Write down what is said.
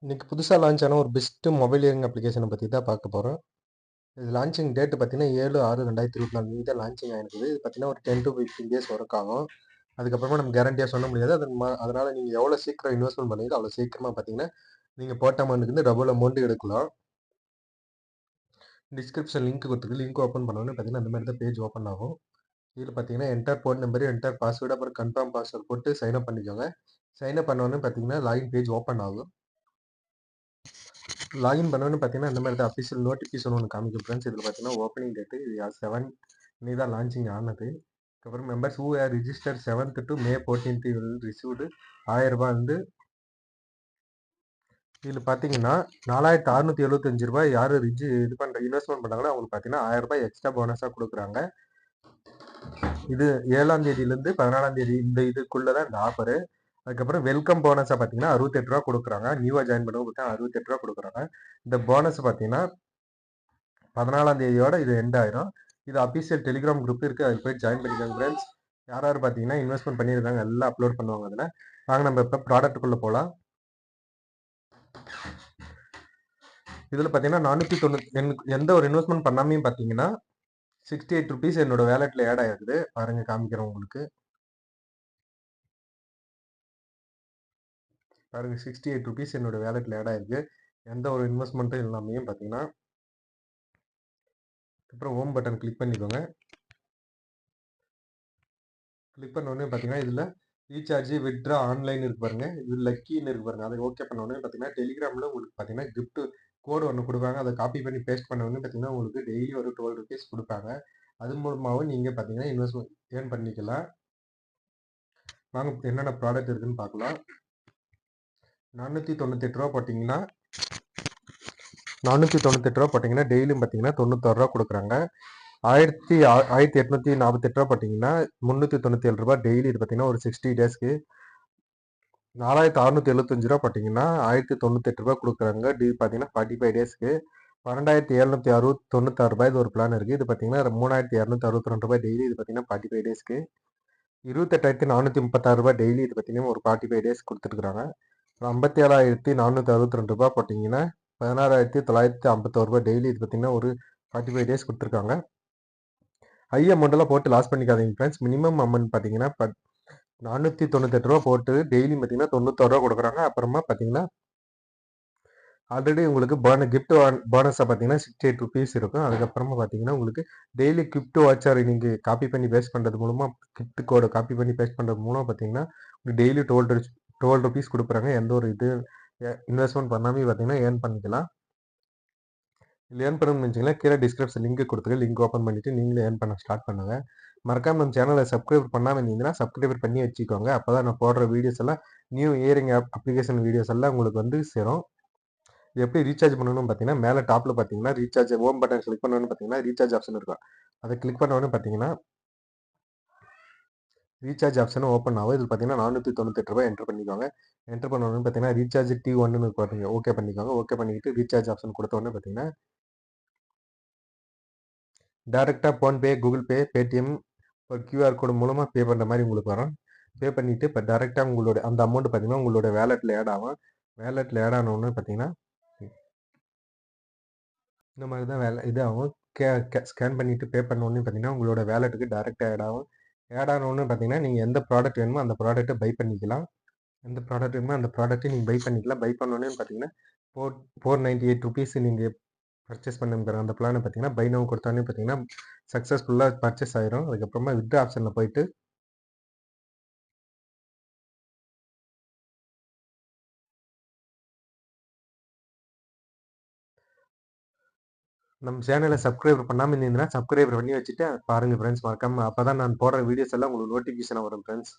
இன்னைக்கு புதுசா லான்ச் ஆன ஒரு பெஸ்ட் மொபைல் இயரிங் அப்ளிகேஷன பத்தி தான் பார்க்க போறோம். இது லான்ச்சிங் டேட் பார்த்தீங்கன்னா, 7/6/2024 இன்னைக்கு தான் லான்ச்சிங் ஆயிருக்குது. இது பார்த்தீங்கன்னா, ஒரு 10 to 15 டேஸ் ஒர்க் ஆகும். அதுக்கப்புறமா நம்ம கேரண்டியா சொல்ல முடியாது. அதனால நீங்க எவ்வளோ சீக்கிரம் இன்வெஸ்ட்மென்ட் பண்ணீங்களோ, அவ்வளோ சீக்கிரமா பார்த்தீங்கன்னா, நீங்க போட்ட அமௌண்ட்டுக்கு டபுள் அமௌண்ட் எடுக்கலாம். டிஸ்கிரிப்ஷன் லிங்க் குடுத்துருக்கு. லிங்க் ஓப்பன் பண்ணோனே பார்த்தீங்கன்னா, இந்த மாரி தான் பேஜ் ஓப்பன் ஆகும். இதுல பார்த்தீங்கன்னா, enter phone number, enter password, அப்புறம் கன்ஃபர்ம் பாஸ்வேர்ட் போட்டு சைன் அப் பண்ணிக்கோங்க. சைன் அப் பண்ணோனே பார்த்தீங்கன்னா, லாகின் பேஜ் ஓப்பன் ஆகும். லாகின் பண்ணோனே பார்த்தீங்கன்னா, இந்த மாரி தான் அஃபிஷியல் நோட்டிஃபிகேஷன் ஒண்ணு காமிக்கும் ஃபிரெண்ட்ஸ். இதுல பார்த்தீங்கன்னா, ஓப்பனிங் டேட் 7 இன்னைக்கு தான் லான்ச்சிங் ஆனது. அதுக்கப்புறம் members who have registered 7th to May 14th will received ரூ. 1000 வந்து இதுல பார்த்தீங்கன்னா, ரூ. 4675 யாரு இன்வெஸ்ட்மென்ட் பண்றாங்களோ அவங்களுக்கு பார்த்தீங்கன்னா, ரூ. 1000 எக்ஸ்ட்ரா போனஸா குடுக்குறாங்க. இது 7ஆம் தேதியிலிருந்து 14ஆம் தேதி இந்த இதுக்குள்ள தான் இந்த ஆஃபரு. அதுக்கப்புறம் வெல்கம் போனஸா பார்த்தீங்கன்னா, ரூ. 68 குடுக்குறாங்க. நியூவா ஜாயின் பண்ணவங்களுக்கு ரூ. 68 குடுக்குறாங்க. இந்த போனஸ் பார்த்தீங்கன்னா 14ஆம் தேதியோட இது எண்ட் ஆயிரும். இது அபிஷியல் டெலிகிராம் குரூப் இருக்கு. அதுல போய் ஜாயின் பண்ணிக்கோங்க ஃப்ரெண்ட்ஸ். யார் யார் பார்த்தீங்கன்னா இன்வெஸ்ட்மென்ட் பண்ணியிருக்காங்க எல்லாம் அப்லோட் பண்ணுவாங்க அதுல. வாங்க நம்ம இப்ப ப்ராடக்ட்டுக்குள்ள போலாம். இதுல பார்த்தீங்கன்னா 490 எந்த ஒரு இன்வெஸ்ட்மென்ட் பண்ணாமயும் பார்த்தீங்கன்னா, ₹68 என்னோட வாலெட்ல ஆட் ஆயிருக்குது. பாருங்க காமிக்கிறேன் உங்களுக்கு. பாருங்க ₹68 என்னோட வாலெட்ல ஆட் ஆயிருக்கு. எந்த ஒரு இன்வெஸ்ட்மென்ட்டும் இல்லாமயும் பார்த்தீங்கன்னா, அப்புறம் ஹோம் பட்டன் கிளிக் பண்ணிக்கோங்க. கிளிக் பண்ண உடனே பார்த்தீங்கன்னா, இதுல ரீசார்ஜ், வித்ட்ரா ஆன்லைன் இருக்கு பாருங்க. இது லக்கின்னு இருக்கு பாருங்க. அதை ஓகே பண்ண உடனே பார்த்தீங்கன்னா, டெலிகிராம்ல உங்களுக்கு பார்த்தீங்கன்னா, கிஃப்ட் கோடு ஒண்ணு குடுப்பாங்க. அதை காப்பி பண்ணி பேஸ்ட் பண்ண உடனே பார்த்தீங்கன்னா, உங்களுக்கு டெய்லி ஒரு ₹12 குடுப்பாங்க. அது மூலமாவும் நீங்க பார்த்தீங்கன்னா, இன்வெஸ்ட்மென்ட் ஏர்ன் பண்ணிக்கலாம். வாங்க என்னென்ன ப்ராடக்ட் இருக்குன்னு பார்க்கலாம். ₹498 போட்டீங்கன்னா ₹498 போட்டீங்கன்னா, டெய்லியும் பார்த்தீங்கன்னா, ₹96 குடுக்குறாங்க. 1848 போட்டீங்கன்னா, ₹397 டெய்லி இது பார்த்தீங்கன்னா, ஒரு 60 டேஸ்க்கு. ₹4675 போட்டீங்கன்னா, ₹1098 குடுக்குறாங்க. பார்த்தீங்கன்னா 45 டேஸ்க்கு. ₹12,796 இது ஒரு பிளான் இருக்கு. இது பார்த்தீங்கன்னா, ₹3262 டெய்லி இது பார்த்தீங்கன்னா 45 டேஸ்க்கு. ₹28,436 டெய்லி இது பார்த்தீங்கன்னா, ஒரு 45 டேஸ் குடுத்துட்டுருக்காங்க. ₹57,462 போட்டீங்கன்னா, ₹16,951 டெய்லி இது பார்த்தீங்கன்னா, ஒரு 45 டேஸ் குடுத்துருக்காங்க. ஹை அமௌண்ட்லாம் போட்டு லாஸ் பண்ணிக்காதீங்க ஃப்ரெண்ட்ஸ். மினிமம் அமௌண்ட் பார்த்தீங்கன்னா, ₹498 போட்டு டெய்லியும் பார்த்தீங்கன்னா, ₹96 குடுக்குறாங்க. அப்புறமா பார்த்தீங்கன்னா, ஆல்ரெடி உங்களுக்கு போனஸா பார்த்தீங்கன்னா, ₹68 இருக்கும். அதுக்கப்புறமா பார்த்தீங்கன்னா, உங்களுக்கு டெய்லி கிஃப்ட் வவுச்சர் நீங்க காப்பி பண்ணி பேஸ்ட் பண்றது மூலமா கிஃப்ட் கோட காப்பி பண்ணி பேஸ்ட் பண்றது மூலமா பார்த்தீங்கன்னா, உங்களுக்கு டெய்லி ₹12 குடுக்குறாங்க. எந்த ஒரு இன்வெஸ்ட்மென்ட் பண்ணாமயே பார்த்தீங்கன்னா, ஏர்ன் பண்ணிக்கலாம். இதுல ஏர்ன் பண்ணணும்னு நினைச்சீங்கன்னா, கீழ டிஸ்கிரிப்ஷன் லிங்க் குடுத்துருக்கேன். லிங்க் ஓப்பன் பண்ணிட்டு நீங்களே ஏர்ன் பண்ண ஸ்டார்ட் பண்ணுங்க. மறக்காம நம்ம சேனல சப்ஸ்கிரைப் பண்ணாம இருந்தீங்கன்னா, சப்ஸ்கிரைப் பண்ணி வச்சுக்கோங்க. அப்பதான் நான் போடுற வீடியோஸ் எல்லாம் நியூ இயரிங் அப்ளிகேஷன் வீடியோஸ் எல்லாம் உங்களுக்கு வந்து சேரும். இது எப்படி ரீசார்ஜ் பண்ணணும்னு பார்த்தீங்கன்னா, மேல டாப்ல பார்த்தீங்கன்னா, ரீசார்ஜ் ஹோம் பட்டன் கிளிக் பண்ண உடனே பார்த்தீங்கன்னா, ரீசார்ஜ் ஆப்ஷன் இருக்கும். அத கிளிக் பண்ண உடனே பார்த்தீங்கன்னா, ரீசார்ஜ் ஆப்ஷன் ஓப்பன் ஆகும். இதுல பார்த்தீங்கன்னா, ₹498 என்டர் பண்ணிக்கோங்க. என்டர் பண்ண உடனே பார்த்தீங்கன்னா, ரீசார்ஜ் T1ன்னு பாருங்க. ஓகே பண்ணிக்கோங்க. ஓகே பண்ணிக்கிட்டு ரீசார்ஜ் ஆப்ஷன் குடுத்த உடனே பார்த்தீங்கன்னா, டைரக்ட்டா ஃபோன்பே, கூகுள் பே, பேடிஎம் ஒரு கியூஆர் கோடு மூலமா பே பண்ற மாரி உங்களுக்கு வரும். பே பண்ணிட்டு இப்ப டைரக்ட்டா உங்களோட அந்த அமௌண்ட் பார்த்தீங்கன்னா, உங்களோட வாலெட்ல ஆட் ஆகும். வாலெட்ல ஆட் ஆன உடனே பார்த்தீங்கன்னா, இந்த மாரி தான் இது ஆகும். கே கே ஸ்கேன் பண்ணிட்டு பே பண்ண உடனே பார்த்தீங்கன்னா, உங்களோட வாலெட்டுக்கு டைரக்ட்டா ஆட் ஆகும். ஆட் ஆன உடனே பார்த்தீங்கன்னா, நீங்க எந்த ப்ராடக்ட் வேணுமோ அந்த ப்ராடக்ட்ட பை பண்ணிக்கலாம். எந்த ப்ராடக்ட் வேணுமோ அந்த ப்ராடக்ட்ட நீங்க பை பண்ணிக்கலாம். பை பண்ண உடனே பார்த்தீங்கன்னா, ₹498 நீங்க பர்ச்சேஸ் பண்ணுங்கிற அந்த பிளான பார்த்தீங்கன்னா, பை நவ் குடுத்த உடனே பார்த்தீங்கன்னா, சக்சஸ்ஃபுல்லா பர்ச்சேஸ் ஆயிரும். அதுக்கப்புறமா வித்ட்ரா ஆப்ஷன்ல போயிட்டு நம்ம சேனல சப்ஸ்கிரைப் பண்ணாம இருந்தீங்கன்னா, சப்ஸ்கிரைப் பண்ணி வச்சுட்டு பாருங்க ஃபிரெண்ட்ஸ் மறக்காம. அப்பதான் நான் போடுற வீடியோஸ் எல்லாம் உங்களுக்கு நோட்டிஃபிகேஷனா வரும் ஃபிரெண்ட்ஸ்.